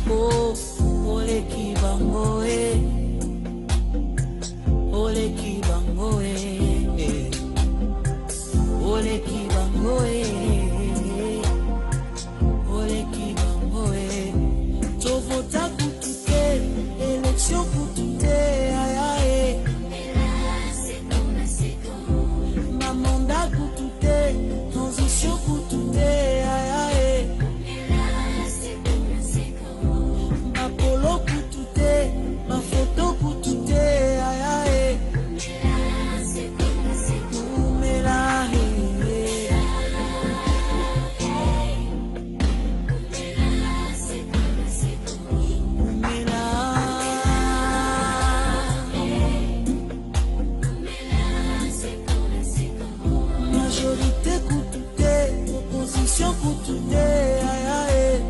Oh, ole kibango ole kibango ole kibango ole kibango tovota kutuke élection kutute ayae mamanda kutute transition kutute ayae mapolo kutute mafoto kutute ayae umela majorité kutute opposition kutute ayae.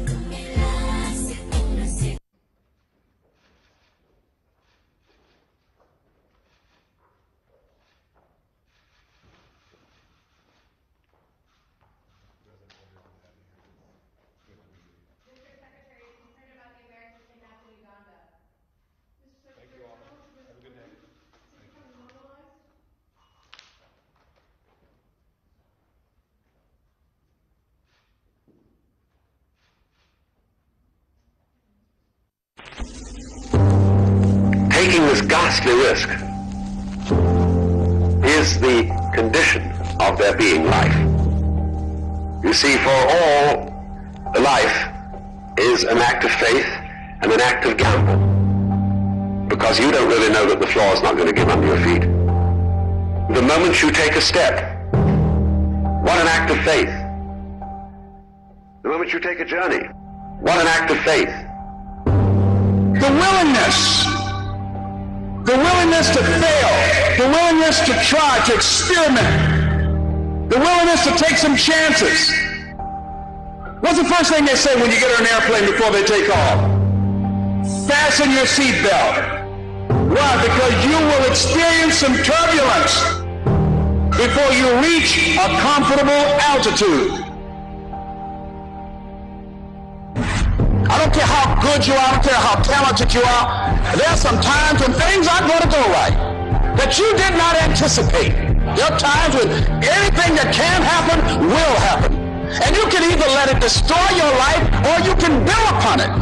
Taking this ghastly risk is the condition of there being life. You see, for all, life is an act of faith and an act of gamble, because you don't really know that the floor is not going to give under your feet. The moment you take a step, what an act of faith. The moment you take a journey, what an act of faith. The willingness to fail, the willingness to try, to experiment, the willingness to take some chances. What's the first thing they say when you get on an airplane before they take off? Fasten your seatbelt. Why? Because you will experience some turbulence before you reach a comfortable altitude. I don't care how good you are, I don't care how talented you are. There are some times when things aren't going to go right, that you did not anticipate. There are times when anything that can happen will happen. And you can either let it destroy your life or you can build upon it.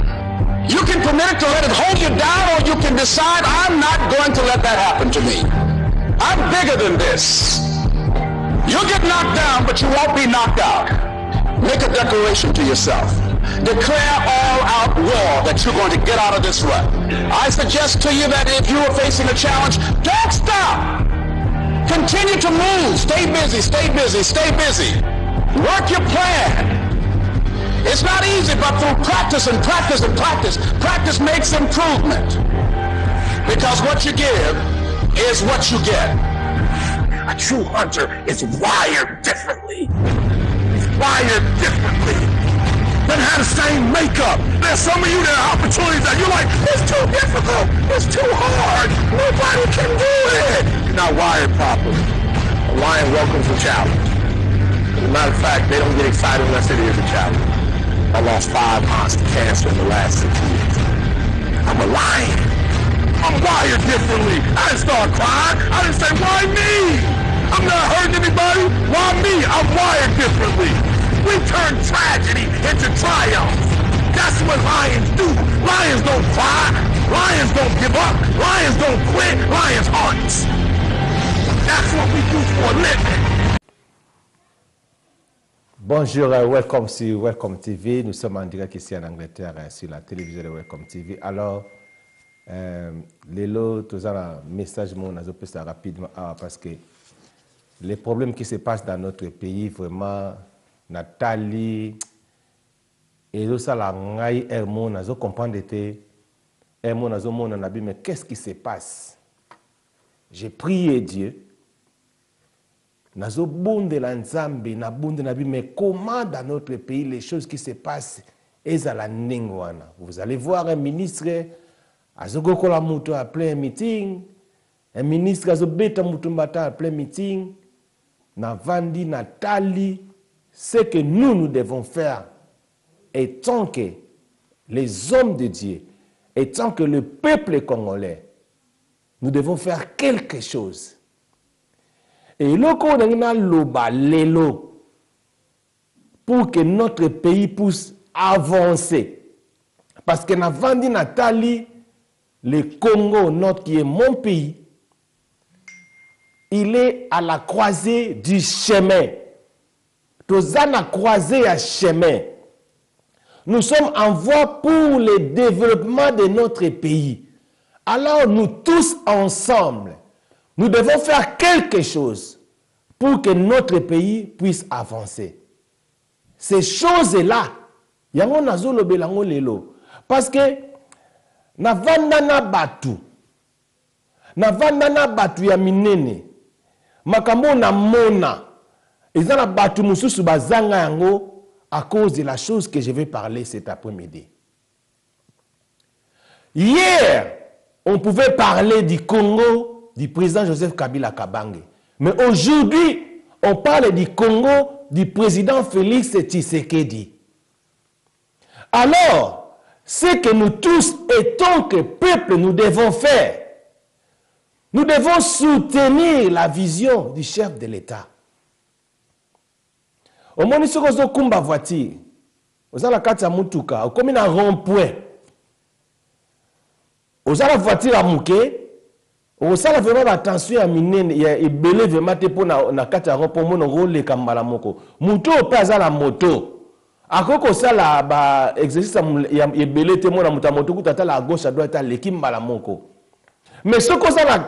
You can permit it to let it hold you down, or you can decide, I'm not going to let that happen to me. I'm bigger than this. You'll get knocked down, but you won't be knocked out. Make a declaration to yourself. Declare all-out war that you're going to get out of this rut. I suggest to you that if you are facing a challenge, don't stop. Continue to move. Stay busy, stay busy, stay busy. Work your plan. It's not easy, but through practice and practice and practice, practice makes improvement. Because what you give is what you get. A true hunter is wired differently. He's wired differently. Doesn't have the same makeup. There's some of you that have opportunities that you're like, it's too difficult, it's too hard, nobody can do it. You're not wired properly. A lion welcomes a challenge. As a matter of fact, they don't get excited unless it is a challenge. I lost 5 aunts to cancer in the last 6 years. I'm a lion. I'm wired differently. I didn't start crying. I didn't say, why me? I'm not hurting anybody. Why me? I'm wired differently. We turn tragedy into triumph. That's what lions do. Lions don't cry. Lions don't give up. Lions don't quit. Lions hunt. That's what we do for a living. Bonjour, welcome sur Welcome TV. Nous sommes en direct ici en Angleterre sur la télévision de Welcome TV. Alors, les lots, tous un message, on a peu ça rapidement parce que les problèmes qui se passent dans notre pays, vraiment, Nathalie, et tout ça, la ngaï, on a comprendre mais qu'est-ce qui se passe? J'ai prié Dieu. Nazo bonde la nzambe na bonde na bi, mais comment dans notre pays les choses qui se passent ezala ningwana. Vous allez voir un ministre azogoko la muto à plein meeting, un ministre azobeta muto mbata à plein meeting, na vandi Nathalie, ce que nous devons faire et tant que les hommes de Dieu, et tant que le peuple congolais, nous devons faire quelque chose. Et pour que notre pays puisse avancer. Parce que Navandi Natali, le Congo, qui est mon pays, il est à la croisée du chemin. Tous à la croisée à chemin. Nous sommes en voie pour le développement de notre pays. Alors nous tous ensemble, nous devons faire quelque chose pour que notre pays puisse avancer. Ces choses-là, yango nazolo belango lelo, parce que navandana batu ya minene, makambo na mona, ezana batu mususu bazanga yango à cause de la chose que je vais parler cet après-midi. Hier, on pouvait parler du Congo, du président Joseph Kabila Kabange. Mais aujourd'hui, on parle du Congo, du président Félix Tshisekedi. Alors, ce que nous tous, et tant que peuple, nous devons faire, nous devons soutenir la vision du chef de l'État. Au moins, si vous avez une voiture, vous avez la mutuka, vous avez un rond-point, vous avez la voiture à mouké, vous avez vraiment attention à miner, il y a belé vraiment pour na kata rond-point, mon rôle kambala moko. Muto pas à la moto. Akoko ça la ba exercice ya belé te mon na moto kutata la gauche à droite à l'équipe bala moko. Mais ce que ça la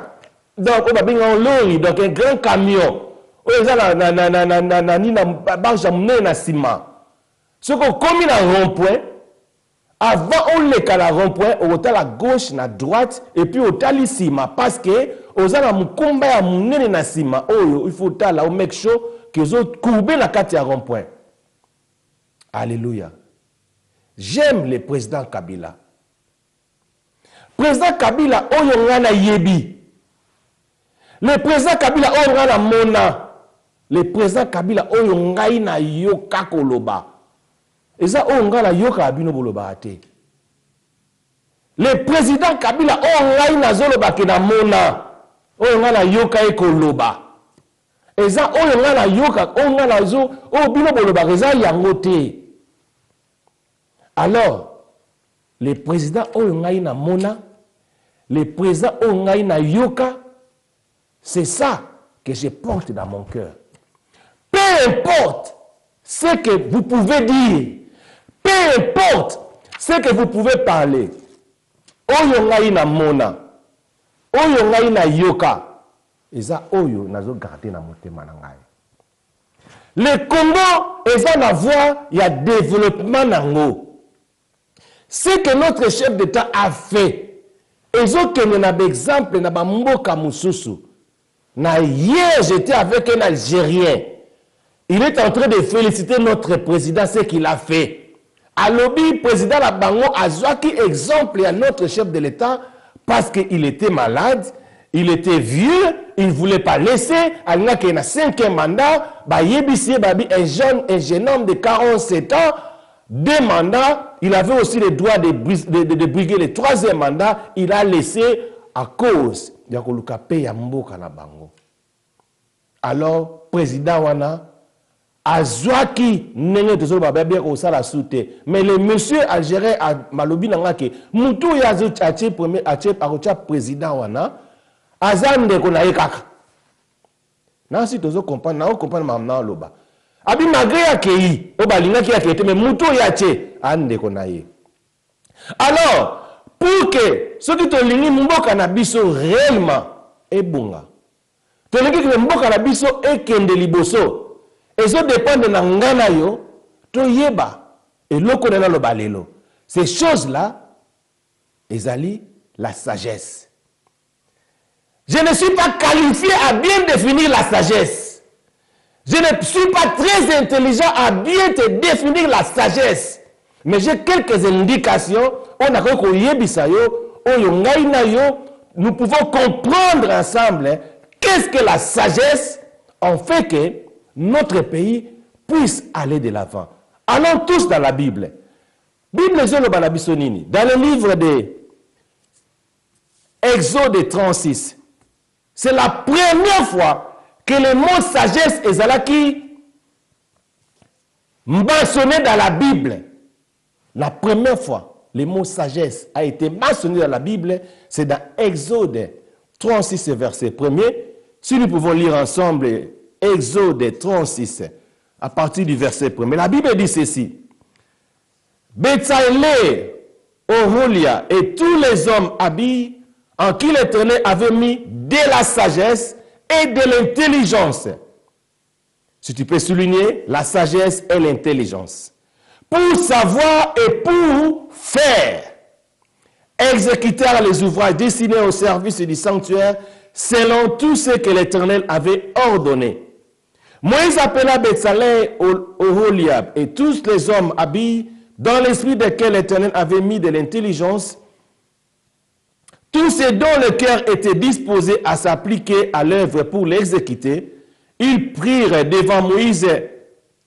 donc on va bien lori donc un grand camion. Ce qu'on comme un rond-point, avant on les à rond-point, on est à la gauche, à la droite, et puis on est ici, parce que on a un combat à mener na sima. Oh, il faut là, on make sure que les autres courbent la carte à rond-point. Alléluia. J'aime le président Kabila. Président Kabila, oh yongana yebi. Le président Kabila, oh yongana mona. Le président Kabila oyo ngai na yoka koloba. Eza oyo ngai na yoka abino boloba ate. Le président Kabila oyo ngai na zoloba ke na mona. Oyo ngai na yoka ekoloba. Eza oyo ngai na yoka oyo ngai na zo oyo bino boloba eza yango te. Alors, le président oyo ngai na mona, le président oyo ngai na yoka, c'est ça que je porte dans mon cœur. Peu importe ce que vous pouvez dire, peu importe ce que vous pouvez parler, oyo ngai na mona, oyo ngai na yoka, eza oyo nazo garder na motema na ngai. Le Congo eza na voie ya développement nango. Ce que notre chef d'État a fait, ezokende na exemple na ba mboka mususu. Na hier j'étais avec un Algérien. Il est en train de féliciter notre président, ce qu'il a fait. À l'objet, président Labango a joué exemple à notre chef de l'État parce qu'il était malade, il était vieux, il ne voulait pas laisser. Il a un 5e mandat, un jeune homme de 47 ans, 2 mandats. Il avait aussi le droit de briguer le 3e mandat. Il a laissé à cause de la Mboka Labango. Alors, président Wana, Azwaki nenge tozolo babia ko sala soute mais le monsieur algérien a malobi nanga ke mutu ya atie premier atie akocha président wana azande ko na yekaka na si tozo comprendre na comprendre mamna loba abi malgré akei o balinga ki akete mais mutu ya atie ande ko na ye. Alors pour que ceux qui to lingi mboka na biso réellement ebunga to lingi ke mboka na biso ekende liboso. Et ça dépend de l'angana yo, to yeba, et loko na lo balelo. Ces choses-là, ezali la sagesse. Je ne suis pas qualifié à bien définir la sagesse. Je ne suis pas très intelligent à bien te définir la sagesse. Mais j'ai quelques indications, on a ko yebisa yo, oyo ngai na yo, nous pouvons comprendre ensemble qu'est-ce que la sagesse en fait que notre pays puisse aller de l'avant. Allons tous dans la Bible. Bible Zolobalabiso-nini. Dans le livre de Exode 36, c'est la première fois que le mot sagesse est zalaki mentionné dans la Bible. La première fois, le mot sagesse a été mentionné dans la Bible, c'est dans Exode 36, verset 1er. Si nous pouvons lire ensemble Exode 36, à partir du verset 1er. La Bible dit ceci. Betsaïle, Oholia et tous les hommes habillés en qui l'Éternel avait mis de la sagesse et de l'intelligence. Si tu peux souligner, la sagesse et l'intelligence. Pour savoir et pour faire. Exécutèrent les ouvrages destinés au service du sanctuaire selon tout ce que l'Éternel avait ordonné. Moïse appela Betsaïle, Oholiab et tous les hommes habillés dans l'esprit desquels l'Éternel avait mis de l'intelligence, tous ceux dont le cœur était disposé à s'appliquer à l'œuvre pour l'exécuter, ils prirent devant Moïse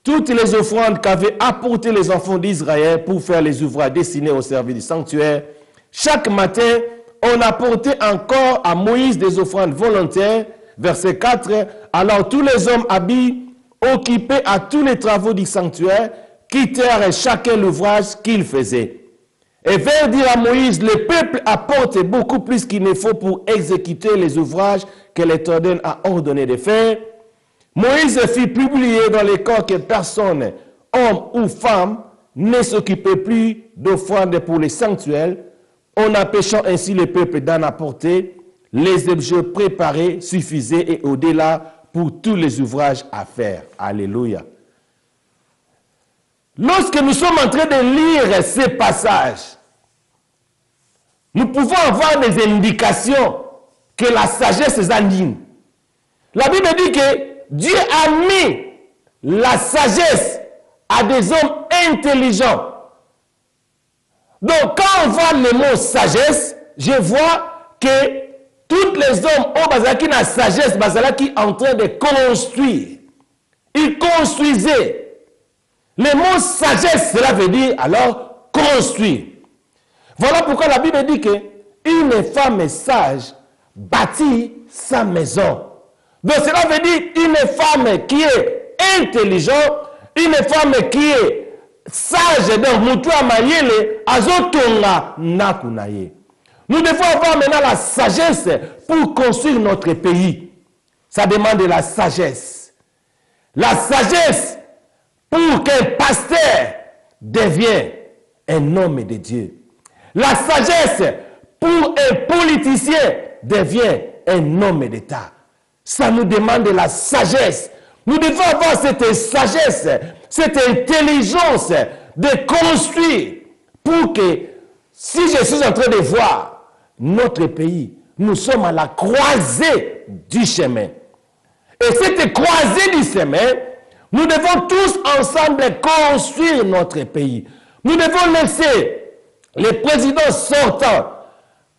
toutes les offrandes qu'avaient apportées les enfants d'Israël pour faire les ouvrages destinés au service du sanctuaire. Chaque matin, on apportait encore à Moïse des offrandes volontaires. Verset 4, alors tous les hommes habillés, occupés à tous les travaux du sanctuaire, quittèrent chacun l'ouvrage qu'il faisait. Et vers dire à Moïse, le peuple apporte beaucoup plus qu'il ne faut pour exécuter les ouvrages que l'Éternel a ordonné de faire. Moïse fit publier dans les corps que personne, homme ou femme, ne s'occupait plus d'offrandes pour les sanctuaires, en empêchant ainsi le peuple d'en apporter. Les objets préparés suffisaient et au-delà pour tous les ouvrages à faire. Alléluia. Lorsque nous sommes en train de lire ces passages, nous pouvons avoir des indications que la sagesse est en ligne. La Bible dit que Dieu a mis la sagesse à des hommes intelligents. Donc, quand on voit le mot sagesse, je vois que tous les hommes ont basaki la sagesse, basaki en train de construire. Ils construisaient. Le mot sagesse, cela veut dire alors construire. Voilà pourquoi la Bible dit que une femme sage bâtit sa maison. Donc cela veut dire une femme qui est intelligente, une femme qui est sage, donc mutua mayele azotonga nakunaye. Nous devons avoir maintenant la sagesse pour construire notre pays. Ça demande de la sagesse. La sagesse pour qu'un pasteur devienne un homme de Dieu. La sagesse pour un politicien devienne un homme d'État. Ça nous demande de la sagesse. Nous devons avoir cette sagesse, cette intelligence de construire pour que, si je suis en train de voir notre pays, nous sommes à la croisée du chemin. Et cette croisée du chemin, nous devons tous ensemble construire notre pays. Nous devons laisser les présidents sortants,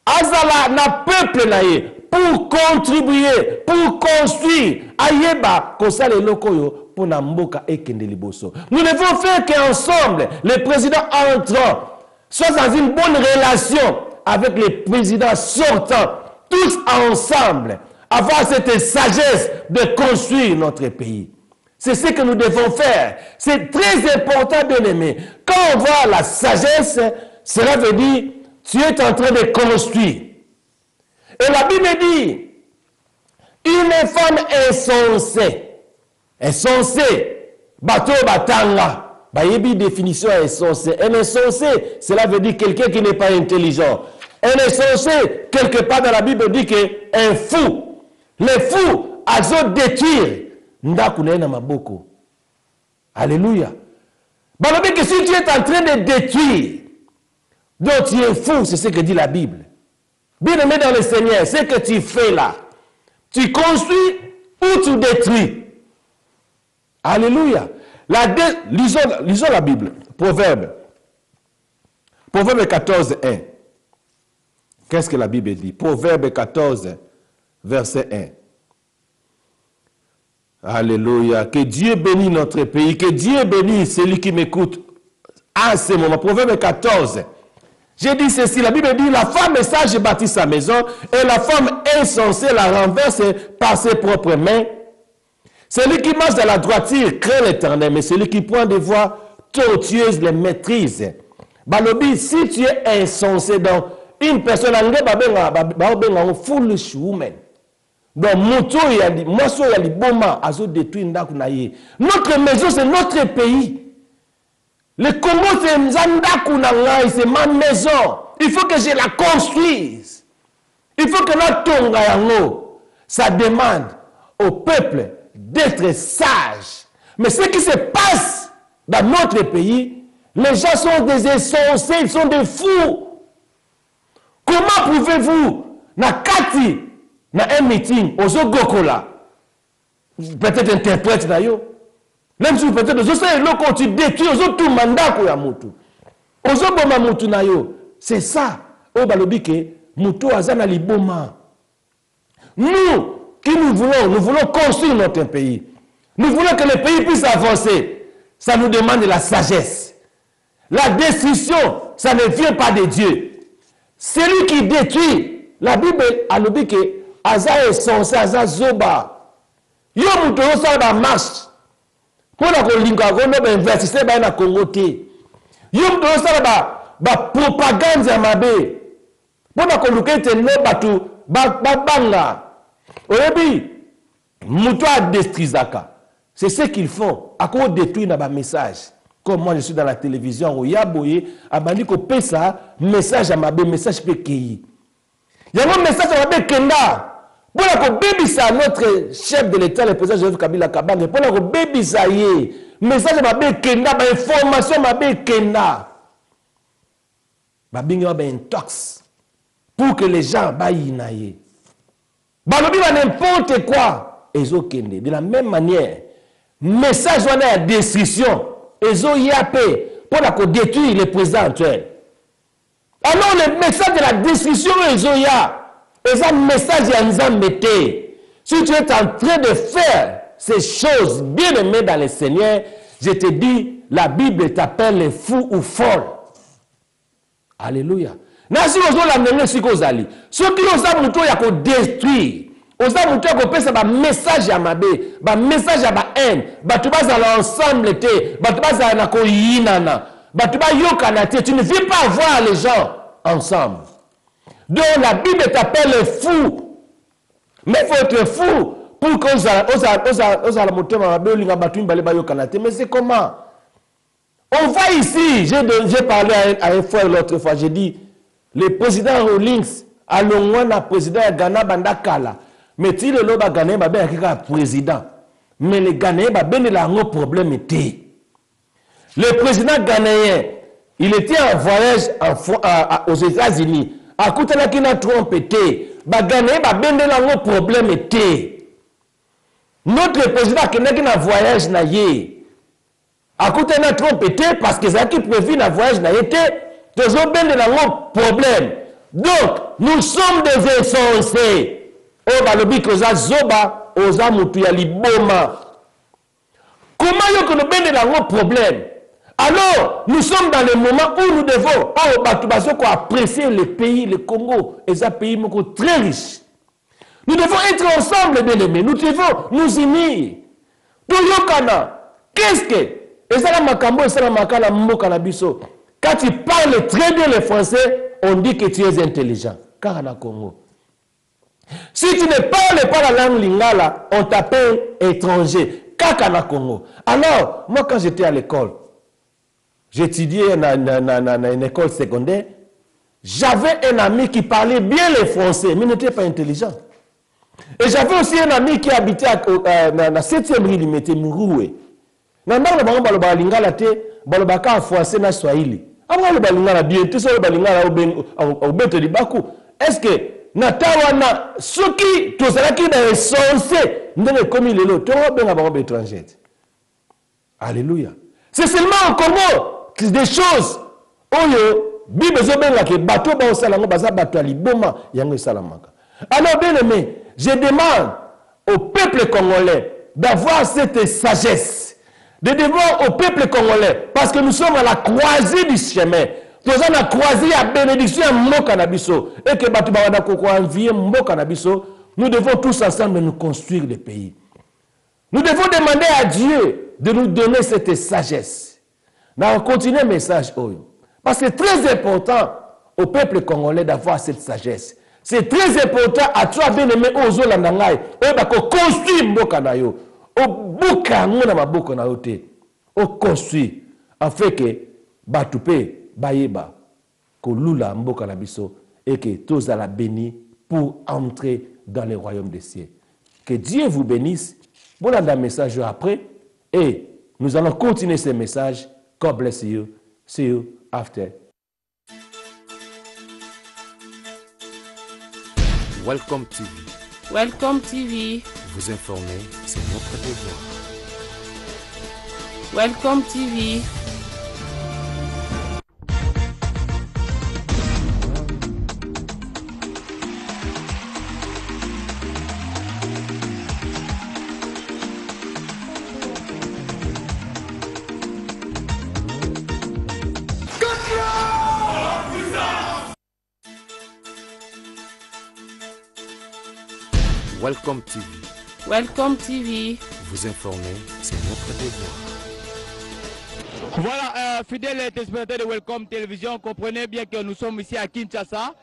Azala na peuple naïe, pour contribuer, pour construire, ayeba kosale lokoyo pour na mboka ekende liboso. Nous devons faire qu'ensemble, les présidents entrants soient dans une bonne relation avec les présidents sortants, tous ensemble, avoir cette sagesse de construire notre pays. C'est ce que nous devons faire. C'est très important de l'aimer. Quand on voit la sagesse, cela veut dire tu es en train de construire. Et la Bible dit, une femme insensée, bateau batanga, bayebi définition insensée. Un insensé, cela veut dire quelqu'un qui n'est pas intelligent. Un insensé, quelque part dans la Bible dit qu'un fou. Les fous, ils ont détruire. Alléluia. Bon, on dit que si tu es en train de détruire, donc tu es fou, c'est ce que dit la Bible. Bien-aimé dans le Seigneur, ce que tu fais là, tu construis ou tu détruis. Alléluia. Lisons la Bible. Proverbe 14, 1. Qu'est-ce que la Bible dit? Proverbe 14, verset 1. Alléluia. Que Dieu bénisse notre pays. Que Dieu bénisse celui qui m'écoute à ce moment. Proverbe 14. J'ai dit ceci, la Bible dit, la femme est sage et bâtit sa maison, et la femme insensée la renverse par ses propres mains. Celui qui marche dans la droiture craint l'Éternel, mais celui qui prend des voies tortueuses les maîtrise. Balobi, si tu es insensé dans une personne, foolish woman. Donc, notre maison, c'est notre pays. Le Congo, c'est Nzandakunangai, c'est ma maison. Il faut que je la construise. Il faut que la Tongayango, ça demande au peuple d'être sage. Mais ce qui se passe dans notre pays, les gens sont des insensés, ils sont des fous. Comment pouvez-vous, na kati, na un meeting, aux Gokola, peut-être interprète d'ailleurs, même si peut-être, je sais, quand tu détruis, aux autres mandat pour Yamutu. Aux autres Mamutu na yo. C'est ça. Au balobike, Mutu azana liboma. Nous, qui nous voulons construire notre pays. Nous voulons que le pays puisse avancer. Ça nous demande de la sagesse. La destruction, ça ne vient pas de Dieu. Celui qui détruit, la Bible a le dit que Aza est censé, Aza Zoba. Yo Mutu ça va marche. Pour la Kolinga, on a investissé dans la Congo. Yo Mutu ça va propagande ya mabe. Pour la Kolinga, tenlo batu banga. Oyebi, Mutu a détruit Zaka. C'est ce qu'ils font. À quoi détruire dans message. Comme moi je suis dans la télévision, au Yaboye, à Bandiko Pesa, message à mabe, message pékéi. Il y a un message à mabe Kenda. Pour la Bébisa, notre chef de l'État, le président Joseph Kabila Kabang, pour la Bébisa, message à mabe Kenda, information à mabe Kenda. Babinga ba intox. Pour que les gens baillent naïe. Balobi va n'importe quoi. Ezo Kende. De la même manière, message on a destruction. Ezo Yapé. Pour la détruire le président actuel. Alors le message de la destruction Ezo Ya. Et ça, message à Nzambete. Si tu es en train de faire ces choses bien aimées dans le Seigneur, je te dis, la Bible t'appelle fou ou folle. Alléluia. Nasi ozo la nenge siko zali. Ce qui osa muto ya ko détruire. Osa muto ya ko pesa ba message ya mabe, ba message ya ba haine, ba tu baza ensemble te, ba tu baza na ko yinana, ba tu ba yokana te. Tu ne veux pas voir les gens ensemble. Donc la Bible t'appelle fou. Mais il faut être fou pour qu'on osa la moto ma mabe linga ba tu mbale ba yokana te. Mais c'est comment? On va ici, j'ai parlé à un frère l'autre fois, j'ai dit, le président Rawlings, à l'ongwana président Ghana Bandakala, mais si le loba Ghana ba ben président, mais le Ghanéen ba ben la un problème était. Le président ghanéen, il était en voyage aux États-Unis, à côté de la qui n'a trompé, ba Ghanéen ba ben la un problème était. Notre président qui n'a en voyage na yé. À côté de notre trompé parce que ça qui prévu dans le voyage n'a été toujours bien de la problème. Donc, nous sommes des insensés. Oh, bah, le but que ça zoba, osa mutu ya liboma. Comment est-ce que nous bien de la problème? Alors, nous sommes dans le moment où nous devons, oh, bah, tout baso quoi apprécier le pays, le Congo, et ça pays très riche. Nous devons être ensemble, bien aimés. Nous devons nous unir. Pour Yokana, qu'est-ce que et ça, quand tu parles très bien le français, on dit que tu es intelligent. Car à Congo. Si tu ne parles pas la langue lingala, on t'appelle étranger. Car à Congo. Alors, moi, quand j'étais à l'école, j'étudiais dans une école secondaire, j'avais un ami qui parlait bien le français, mais n'était pas intelligent. Et j'avais aussi un ami qui habitait dans la 7e rue, il m'était Mouroué. Nandang le baloba lingala te balobaka français na swahili. Aba le balingala bien tout ça le balingala au beto di baku. Est-ce que natawana soki to sala ki na sensé ndene comme il est là to benga ba étranger. Alléluia. C'est seulement au Congo que des choses oyo Bible zo benga ke bato ba osala ngo baza bato liboma yango salamaka. Alors bien aimé, je demande au peuple congolais d'avoir cette sagesse. de devoir au peuple congolais, parce que nous sommes à la croisée du chemin. Nous sommes à la croisée à bénédiction à Mokanabiso, et que Batubawada Koko envie Mokanabiso, nous devons tous ensemble nous construire le pays. Nous devons demander à Dieu de nous donner cette sagesse. Nous allons continuer le message. Parce que c'est très important au peuple congolais d'avoir cette sagesse. C'est très important à toi, bien-aimé, aux Zolandangaï, et construire Mbokanayo. Au Bukangona Mabokanayote. Au construire. En fait que Batoupe, Bayeba, que Lula Mbokanabiso, et que tous à la béni pour entrer dans le royaume des cieux. Que Dieu vous bénisse. Voilà un message après. Et nous allons continuer ce message. God bless you. See you after. Welcome TV. Welcome TV. Vous informer, c'est notre devoir. Welcome TV. Welcome TV. Welcome TV. Vous informer, c'est notre devoir. Voilà, fidèles téléspectateurs de Welcome Télévision, comprenez bien que nous sommes ici à Kinshasa,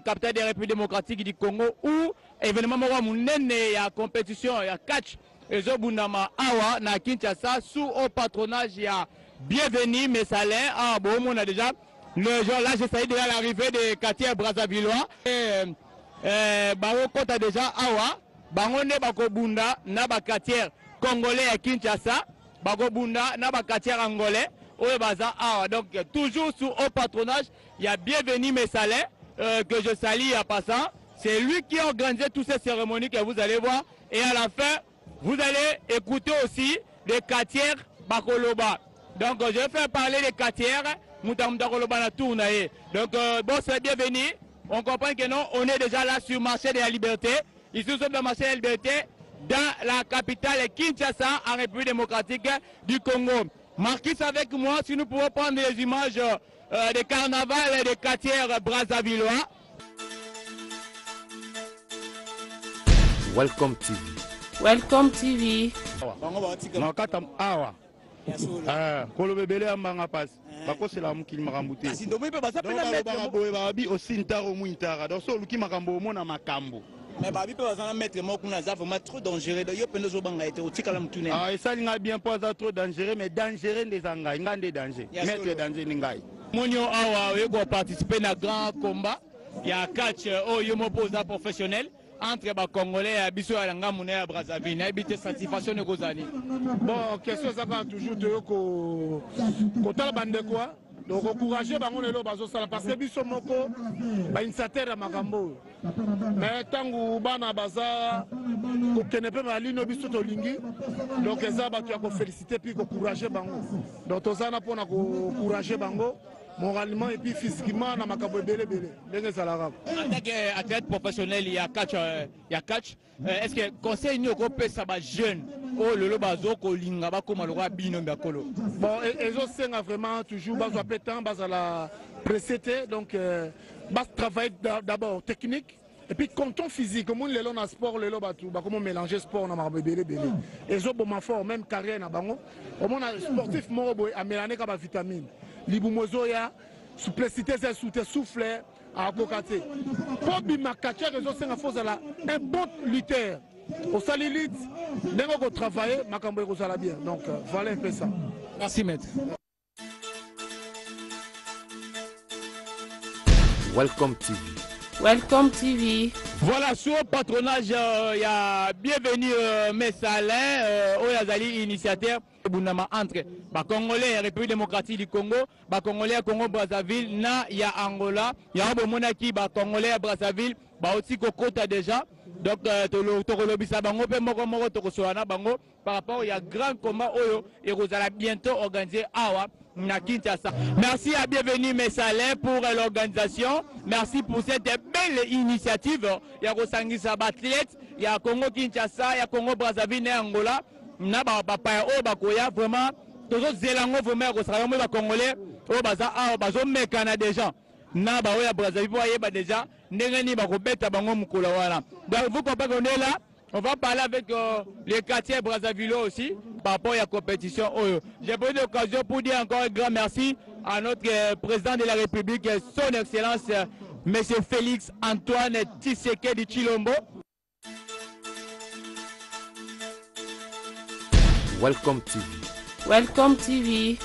capitale des Républiques démocratiques du Congo, où événement mounene ya compétition ya catch ezobundama awa na Kinshasa sous au patronage ya Bienvenue Messalin. Ah bon, on a déjà le genre là, j'essaie déjà l'arrivée des quartiers Brazzavillois. Baro kota déjà awa bangone bakobunda na bakatier congolais à Kinshasa, bakobunda na bakatier angolais oye baza awa. Donc toujours sous au patronage, il y a Bienvenue Messalin que je salue à passant. C'est lui qui a organisé toutes ces cérémonies que vous allez voir. Et à la fin, vous allez écouter aussi les quartiers bakoloba. Donc je vais faire parler des quartiers Moutamouta Koloba na tournaye. Donc bon, c'est bienvenu. On comprend que non, on est déjà là sur le marché de la liberté. Ici, nous sommes dans le marché de la liberté, dans la capitale Kinshasa, en République démocratique du Congo. Marquis avec moi, si nous pouvons prendre les images des carnavals et des quartiers brazzavillois. Welcome TV. Welcome TV. kolobebele ambanga pasi bakosela mokili makambo te babi osintaro mwintara donc so oluki makambo omona makambo mais babi mpe baza na maître moko kuna aza vraiment trop dangereux yo mpenza ozobanga ete otikala motune esalinga bien mpo aza trop dangereux mais dangereux nde eza ngai ngai nde danger maître danger ni ngai monio awa oyeko participer na grand combat ya catch oyo mopo oza professionnel entre les Congolais et les Congolais à Brazzaville. Il y a satisfaction de Gozani. Bon, question ça quand toujours de côté bande quoi. Donc encourager bango lelo bazo sala parce que biso moko ba initiateur ya makambo. Mais tangu bana baza ko kenepe ba lino biso to lingi. Donc eza ba tu ko féliciter puis ko encourager bango. Donc tozana pona ko encourager bango. Moralement et puis physiquement na makambo belé ndenge salaka. En tant qu'athlète professionnel il y a catch est-ce que conseil ni ko pesa ba jeune o lelo bazo ko linga ba koma lokwa bino mbakolo. Bon ezo senga vraiment toujours bazo pétant bazo la précédé donc bas travailler d'abord technique et puis content physique comme lelo na sport lelo batu ba comment mélanger sport na makambo belé ezo bon fort même carrière na bango au moins sportif mo boy a mélanger ka ba vitamine libumozo ya souplicité c'est sous souffle à kokate pour bima katia réseau senga fozala un bon lutteur au salilite n'engo ko travailler makambo ko sala bien donc voilà un peu ça. Merci maître. Welcome TV. Welcome TV. Voilà, sous le patronage, il y a Bienvenue Messalin, Oyazali, initiateur entre Congolais, République démocratique du Congo, Congolais, Congo Brazzaville, il y a Angola, il y a un monarchie, Congolais, Brazzaville, aussi Kokota déjà. Donc, par rapport il y a grand combat et vous allez bientôt organiser Awa. Merci à Bienvenue Messalin pour l'organisation. Merci pour cette belle initiative. Il y a Rosangisa Batlet, il y a Congo Kinshasa, il y a Congo Brazzaville et Angola. na bapaya oyo bakoya vraiment tozozela yango vraiment ya kosala yango ba congolais oyo baza awa bazomekana déjà na baoyo ya Brazzaville po bayeba déjà ndenge nini bakobeta bango mokolo wana. Donc vous comprenez qu'on est là, on va parler avec les quartiers Brazzaville aussi par rapport à la compétition. J'ai pris l'occasion pour dire encore un grand merci à notre président de la République, son Excellence M. Félix Antoine Tshisekedi Tshilombo. Welcome TV. Welcome TV.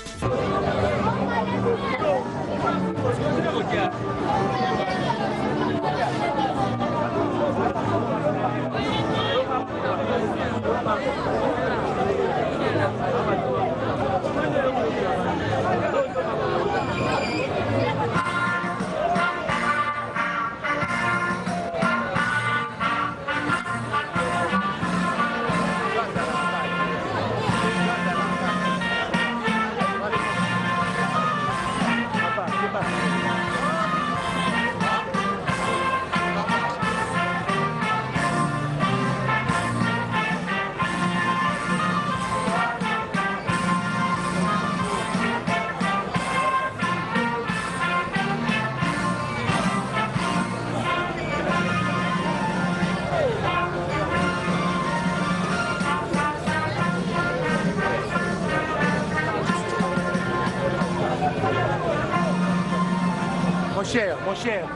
Mon cher,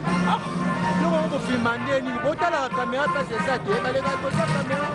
nous on peut filmer ni botta la caméra parce que ça doit aller dans la caméra.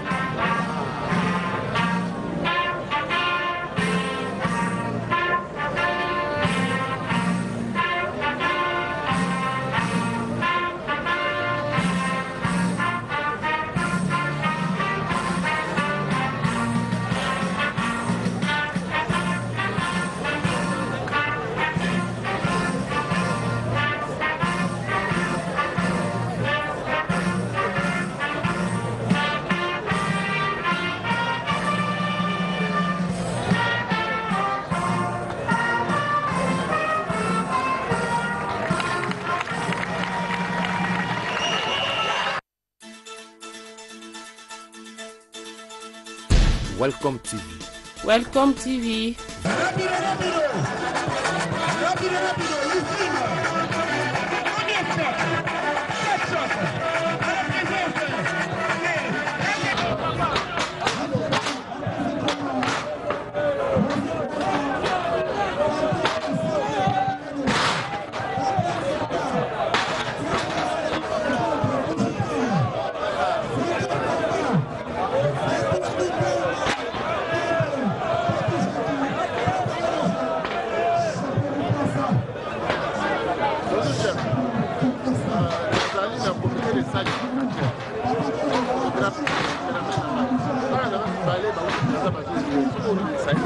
Welcome TV. Welcome TV. Rápido, rápido. Rápido, rápido. Sen